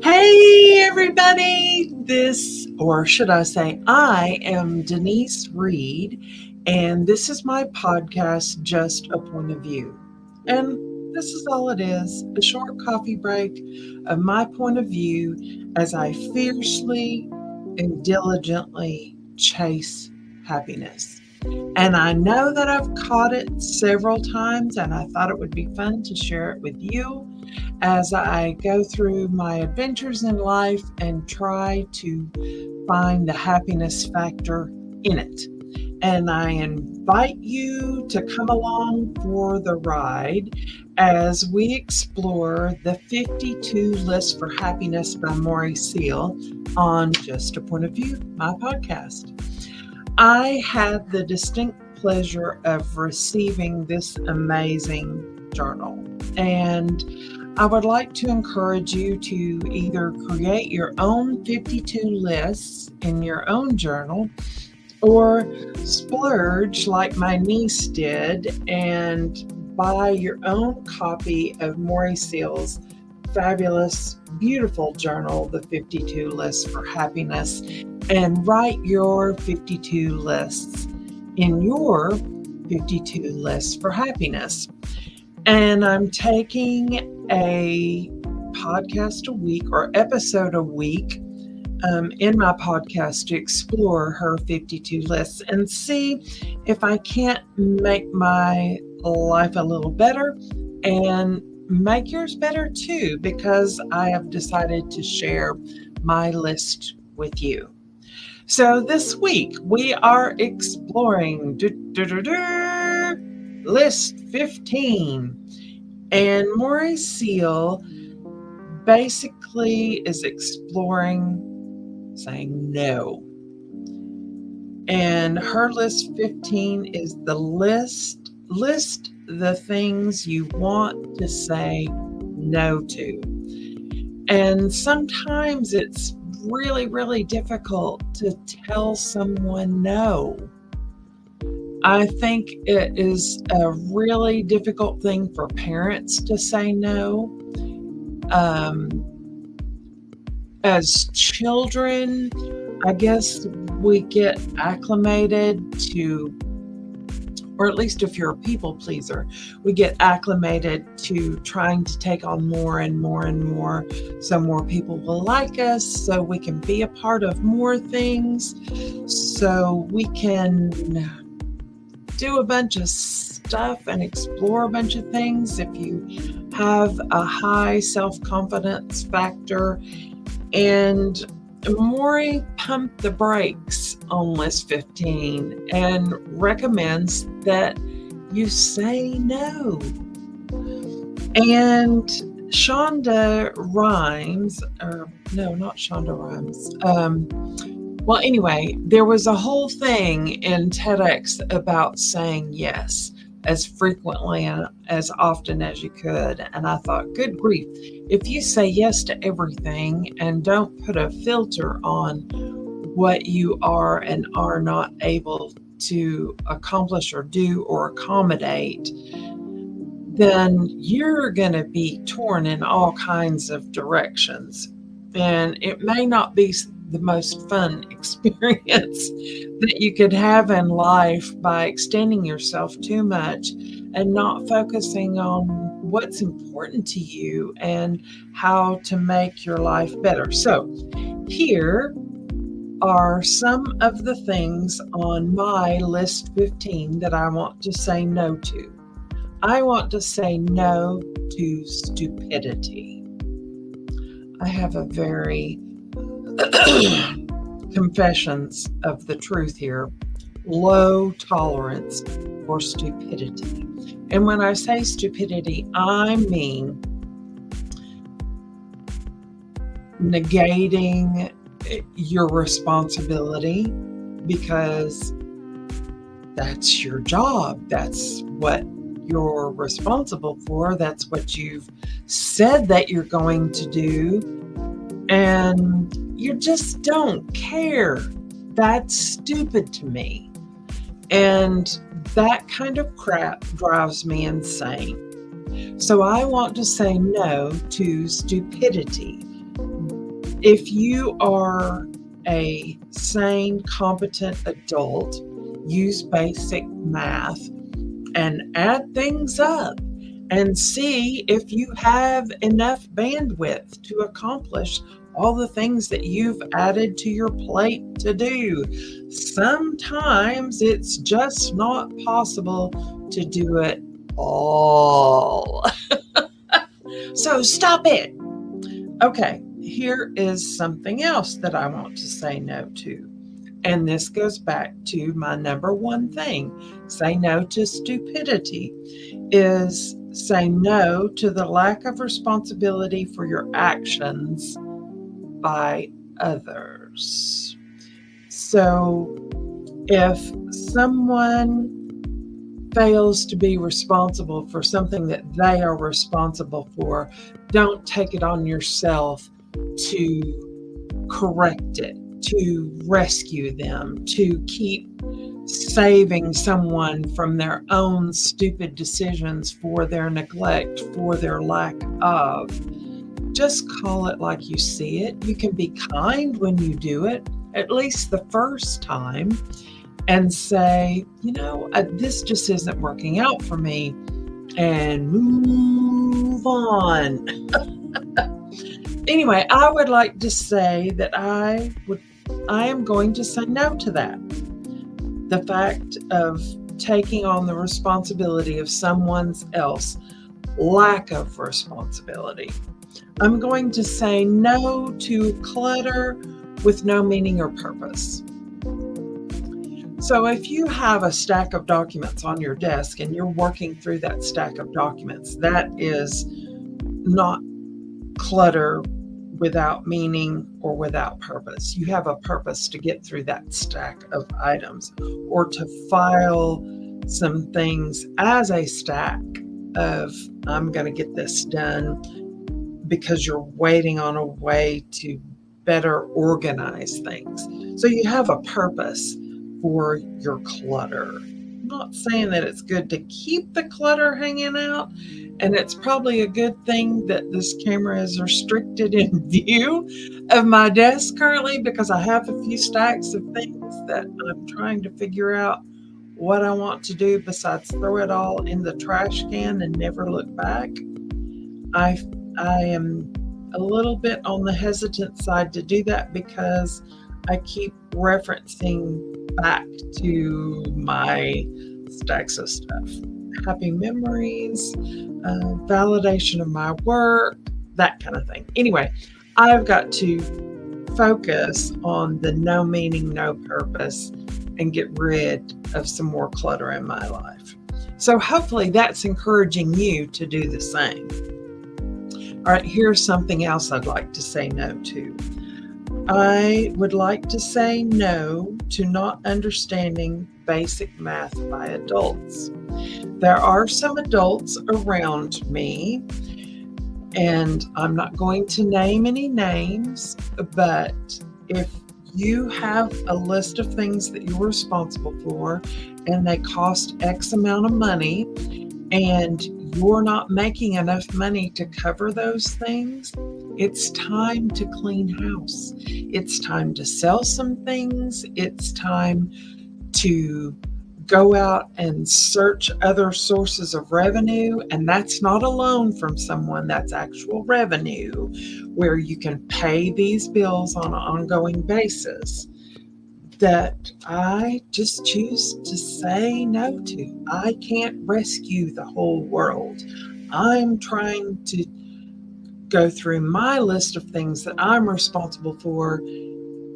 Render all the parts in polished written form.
Hey everybody, or should I say, I am Denise Reed, and this is my podcast, Just a Point of View. And this is all it is, a short coffee break of my point of view as I fiercely and diligently chase happiness. And I know that I've caught it several times, and I thought it would be fun to share it with you as I go through my adventures in life and try to find the happiness factor in it. And I invite you to come along for the ride as we explore the 52 List for Happiness by Moorea Seal on Just a Point of View, my podcast. I had the distinct pleasure of receiving this amazing journal, and I would like to encourage you to either create your own 52 lists in your own journal or splurge like my niece did and buy your own copy of Moorea Seal's fabulous, beautiful journal, The 52 Lists for Happiness, and write your 52 lists in your 52 lists for happiness. And I'm taking a podcast a week or episode a week in my podcast to explore her 52 lists and see if I can't make my life a little better and make yours better too, because I have decided to share my list with you. So this week we are exploring list 15, and Moorea Seal basically is exploring saying no. And her list 15 is the list the things you want to say no to. And sometimes it's really, really difficult to tell someone no. I think it is a really difficult thing for parents to say no. As children, I guess we get acclimated to, or at least if you're a people pleaser, we get acclimated to trying to take on more and more and more, so more people will like us, so we can be a part of more things, so we can do a bunch of stuff and explore a bunch of things. If you have a high self-confidence factor, and Moorea pumped the brakes on list 15 and recommends that you say no. And Shonda Rhimes, or no, not Shonda Rhimes. Well, anyway, there was a whole thing in TEDx about saying yes as frequently and as often as you could. And I thought, good grief, if you say yes to everything and don't put a filter on what you are and are not able to accomplish or do or accommodate, then you're going to be torn in all kinds of directions. And it may not be the most fun experience that you could have in life by extending yourself too much and not focusing on what's important to you and how to make your life better. So here are some of the things on my list 15 that I want to say no to. I want to say no to stupidity. I have a very confessions of the truth here, low tolerance for stupidity. And when I say stupidity, I mean negating your responsibility because that's your job. That's what you're responsible for. That's what you've said that you're going to do. And you just don't care. That's stupid to me. And that kind of crap drives me insane. So I want to say no to stupidity. If you are a sane, competent adult, use basic math and add things up and see if you have enough bandwidth to accomplish all the things that you've added to your plate to do. Sometimes it's just not possible to do it all. So stop it. Okay, here is something else that I want to say no to. And this goes back to my number one thing. Say no to stupidity is say no to the lack of responsibility for your actions by others. So if someone fails to be responsible for something that they are responsible for, don't take it on yourself to correct it, to rescue them, to keep saving someone from their own stupid decisions for their neglect, for their lack of. Just call it like you see it. You can be kind when you do it, at least the first time, and say, this just isn't working out for me, and move on. Anyway, I would like to say that I am going to say no to that. The fact of taking on the responsibility of someone else's lack of responsibility. I'm going to say no to clutter with no meaning or purpose. So if you have a stack of documents on your desk and you're working through that stack of documents, that is not clutter without meaning or without purpose. You have a purpose to get through that stack of items, or to file some things as a stack of, I'm going to get this done, because you're waiting on a way to better organize things. So you have a purpose for your clutter. I'm not saying that it's good to keep the clutter hanging out, and it's probably a good thing that this camera is restricted in view of my desk currently, because I have a few stacks of things that I'm trying to figure out what I want to do besides throw it all in the trash can and never look back. I am a little bit on the hesitant side to do that because I keep referencing back to my stacks of stuff. Happy memories, validation of my work, that kind of thing. Anyway, I've got to focus on the no meaning, no purpose, and get rid of some more clutter in my life. So hopefully that's encouraging you to do the same. All right, here's something else I'd like to say no to. I would like to say no to not understanding basic math by adults. There are some adults around me, and I'm not going to name any names, but if you have a list of things that you're responsible for and they cost X amount of money, and you're not making enough money to cover those things, it's time to clean house. It's time to sell some things. It's time to go out and search other sources of revenue. And that's not a loan from someone, that's actual revenue where you can pay these bills on an ongoing basis. That I just choose to say no to. I can't rescue the whole world. I'm trying to go through my list of things that I'm responsible for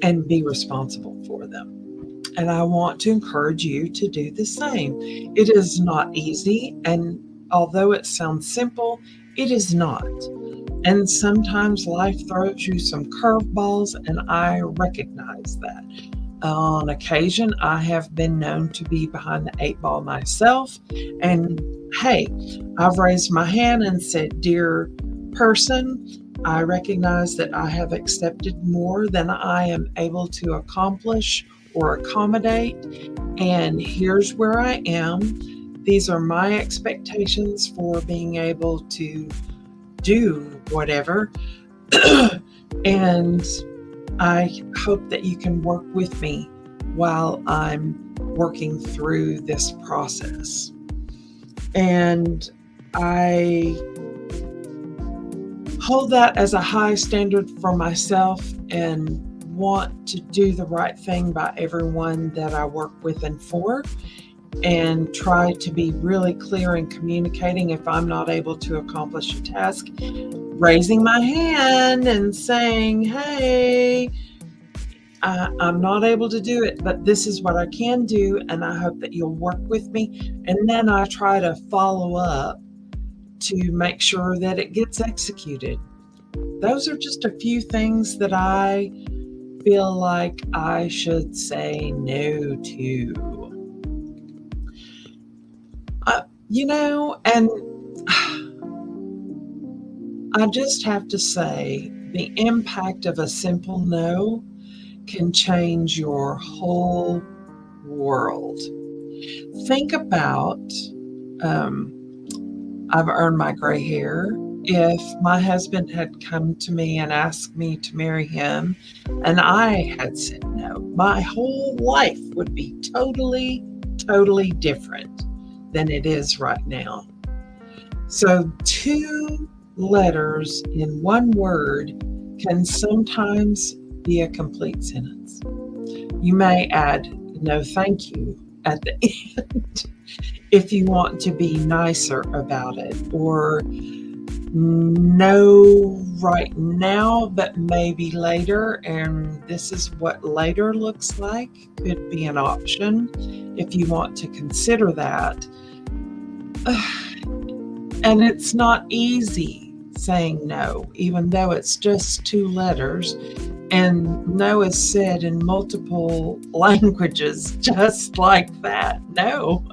and be responsible for them. And I want to encourage you to do the same. It is not easy, and although it sounds simple, it is not. And sometimes life throws you some curveballs, and I recognize that. On occasion, I have been known to be behind the 8 ball myself. And hey, I've raised my hand and said, dear person, I recognize that I have accepted more than I am able to accomplish or accommodate. And here's where I am. These are my expectations for being able to do whatever. And I hope that you can work with me while I'm working through this process. And I hold that as a high standard for myself and want to do the right thing by everyone that I work with and for, and try to be really clear in communicating if I'm not able to accomplish a task, raising my hand and saying, hey, I'm not able to do it, but this is what I can do, and I hope that you'll work with me. And then I try to follow up to make sure that it gets executed. Those are just a few things that I feel like I should say no to. And I just have to say the impact of a simple no can change your whole world. Think about, I've earned my gray hair. If my husband had come to me and asked me to marry him and I had said no, my whole life would be totally, totally different than it is right now. So 2 letters in one word can sometimes be a complete sentence. You may add no thank you at the end if you want to be nicer about it, or no right now, but maybe later, and this is what later looks like, could be an option if you want to consider that. And it's not easy saying no, even though it's just 2 letters, and no is said in multiple languages just like that. No.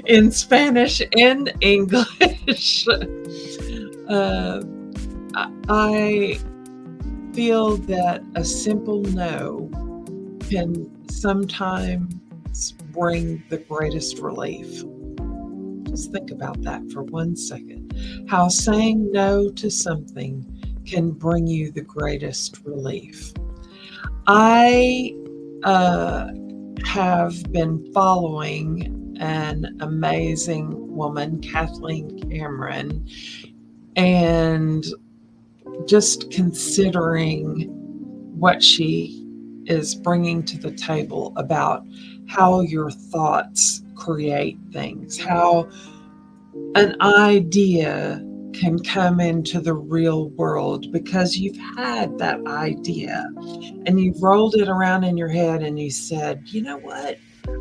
In Spanish and English. I feel that a simple no can sometimes bring the greatest relief. Just think about that for 1 second. How saying no to something can bring you the greatest relief. I have been following an amazing woman, Kathleen Cameron, and just considering what she is bringing to the table about how your thoughts create things, how an idea can come into the real world because you've had that idea and you've rolled it around in your head and you said, you know what,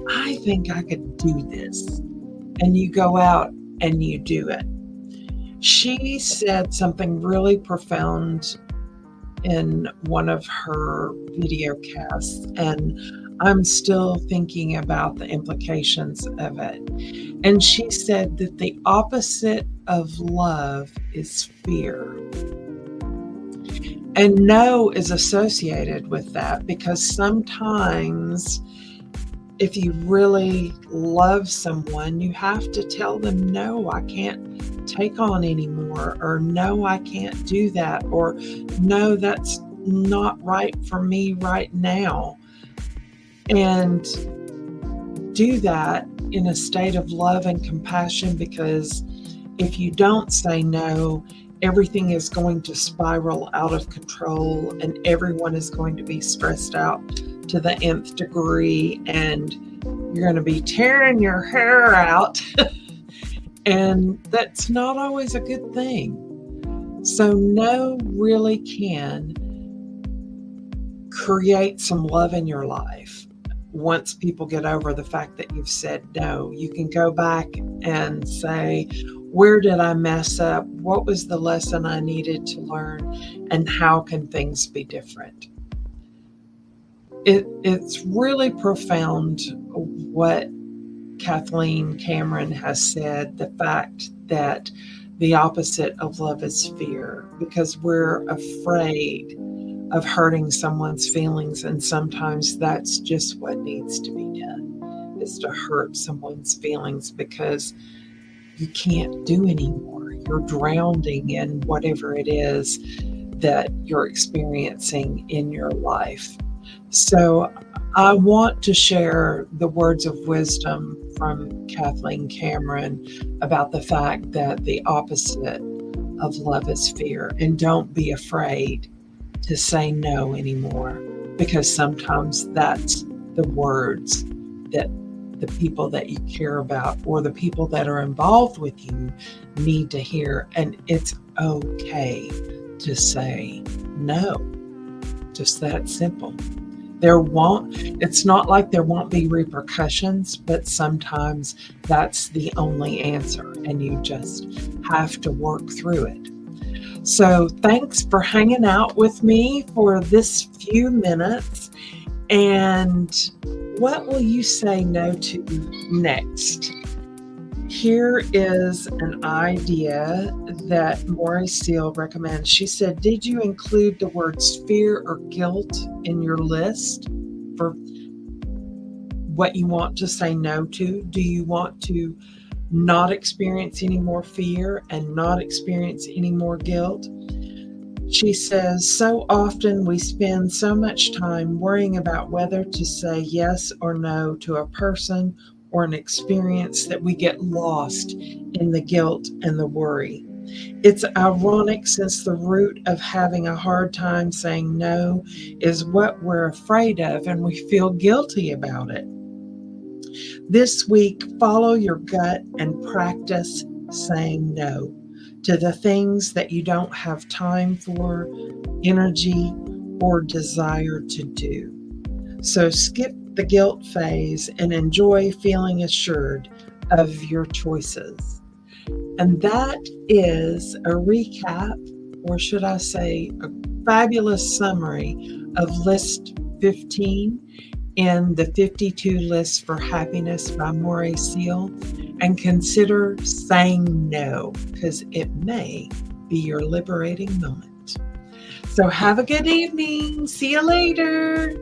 I think I could do this. And you go out and you do it. She said something really profound in one of her video casts, and I'm still thinking about the implications of it. And she said that the opposite of love is fear. And no is associated with that because sometimes if you really love someone, you have to tell them, no, I can't take on anymore, or no, I can't do that, or no, that's not right for me right now. And do that in a state of love and compassion, because if you don't say no, everything is going to spiral out of control and everyone is going to be stressed out to the nth degree, and you're going to be tearing your hair out. And that's not always a good thing. So no really can create some love in your life. Once people get over the fact that you've said no, you can go back and say, where did I mess up? What was the lesson I needed to learn? And how can things be different? It's really profound what Kathleen Cameron has said, the fact that the opposite of love is fear, because we're afraid of hurting someone's feelings, and sometimes that's just what needs to be done, is to hurt someone's feelings because you can't do anymore. You're drowning in whatever it is that you're experiencing in your life. So I want to share the words of wisdom from Kathleen Cameron about the fact that the opposite of love is fear. And don't be afraid to say no anymore, because sometimes that's the words that the people that you care about or the people that are involved with you need to hear. And it's okay to say no. Just that simple. It's not like there won't be repercussions, but sometimes that's the only answer and you just have to work through it. So thanks for hanging out with me for this few minutes. And what will you say no to next? Here is an idea that Moorea Seal recommends. She said, did you include the words fear or guilt in your list for what you want to say no to? Do you want to not experience any more fear and not experience any more guilt? She says, so often we spend so much time worrying about whether to say yes or no to a person or an experience that we get lost in the guilt and the worry. It's ironic, since the root of having a hard time saying no is what we're afraid of, and we feel guilty about it. This week, follow your gut and practice saying no to the things that you don't have time for, energy, or desire to do. So skip the guilt phase and enjoy feeling assured of your choices. And that is a recap, or should I say, a fabulous summary of list 15 in the 52 lists for happiness by Moorea Seal. And consider saying no, because it may be your liberating moment. So have a good evening. See you later.